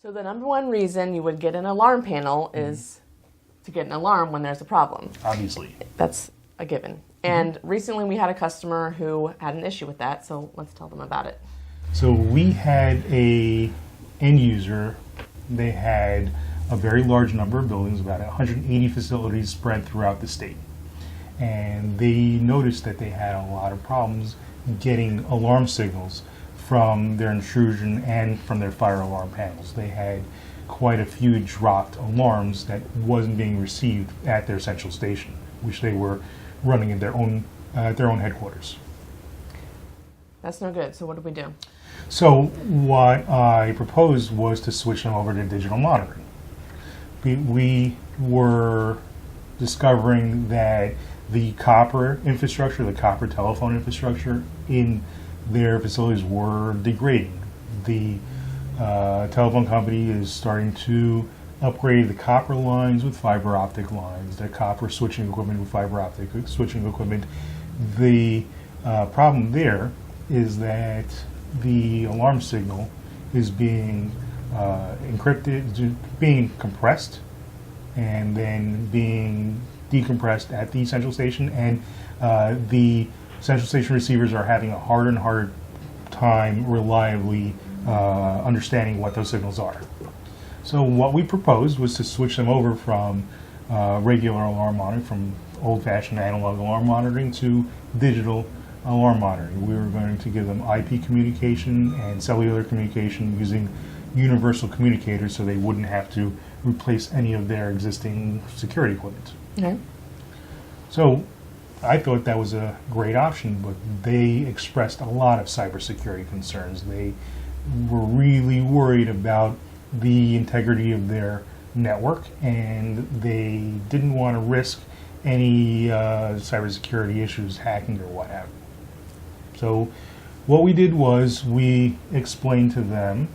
So the number one reason you would get an alarm panel is to get an alarm when there's a problem. Obviously. That's a given. And recently we had a customer who had an issue with that, so let's tell them about it. So we had a end user. They had a very large number of buildings, about 180 facilities spread throughout the state. And they noticed that they had a lot of problems getting alarm signals from their intrusion and from their fire alarm panels. They had quite a few dropped alarms that wasn't being received at their central station, which they were running at their own headquarters. That's no good, so what did we do? So what I proposed was to switch them over to digital monitoring. We were discovering that the copper infrastructure, the copper telephone infrastructure in their facilities were degrading. The telephone company is starting to upgrade the copper lines with fiber optic lines, the copper switching equipment with fiber optic switching equipment. The problem there is that the alarm signal is being encrypted, being compressed, and then being decompressed at the central station, and the central station receivers are having a harder and harder time reliably understanding what those signals are. So what we proposed was to switch them over from regular alarm monitoring, from old-fashioned analog alarm monitoring to digital alarm monitoring. We were going to give them IP communication and cellular communication using universal communicators so they wouldn't have to replace any of their existing security equipment. Okay. So I thought that was a great option, but they expressed a lot of cybersecurity concerns. They were really worried about the integrity of their network, and they didn't want to risk any cybersecurity issues, hacking or what have you. So what we did was we explained to them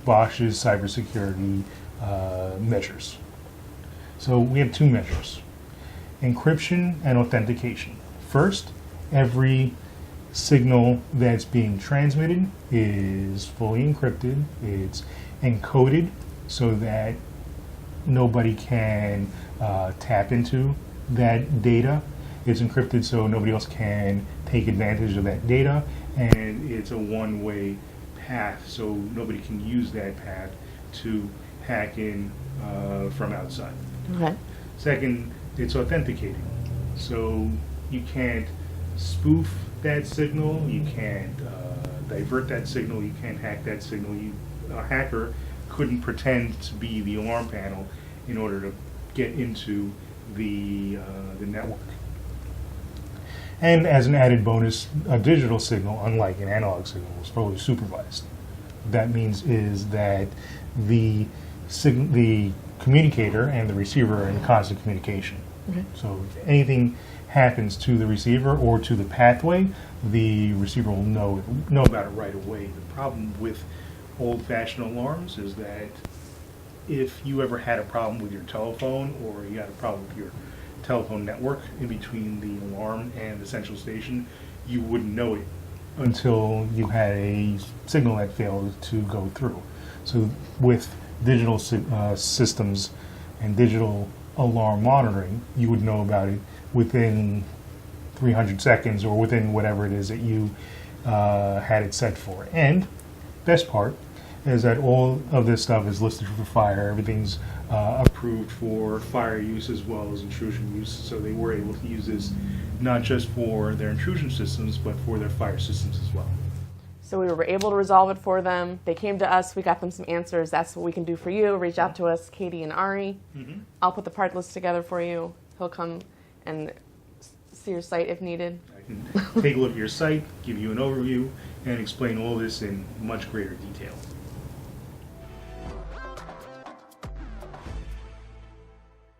Bosch's cybersecurity measures. So we have two measures: encryption and authentication. First, every signal that's being transmitted is fully encrypted. It's encoded so that nobody can tap into that data. It's encrypted so nobody else can take advantage of that data, and it's a one-way path, so nobody can use that path to hack in from outside. Okay. Second, it's authenticating. So you can't spoof that signal, you can't divert that signal, you can't hack that signal. A hacker couldn't pretend to be the alarm panel in order to get into the network. And as an added bonus, a digital signal, unlike an analog signal, is fully supervised. What that means is that the communicator and the receiver are in constant communication. Okay. So if anything happens to the receiver or to the pathway, the receiver will know about it right away. The problem with old-fashioned alarms is that if you ever had a problem with your telephone, or you had a problem with your telephone network in between the alarm and the central station, you wouldn't know it until you had a signal that failed to go through. So with digital systems and digital alarm monitoring, you would know about it within 300 seconds or within whatever it is that you had it set for. And best part is that all of this stuff is listed for fire. Everything's approved for fire use as well as intrusion use, so they were able to use this not just for their intrusion systems, but for their fire systems as well. So we were able to resolve it for them. They came to us. We got them some answers. That's what we can do for you. Reach out to us, Katie and Ari. Mm-hmm. I'll put the part list together for you. He'll come and see your site if needed. I can take a look at your site, give you an overview, and explain all this in much greater detail.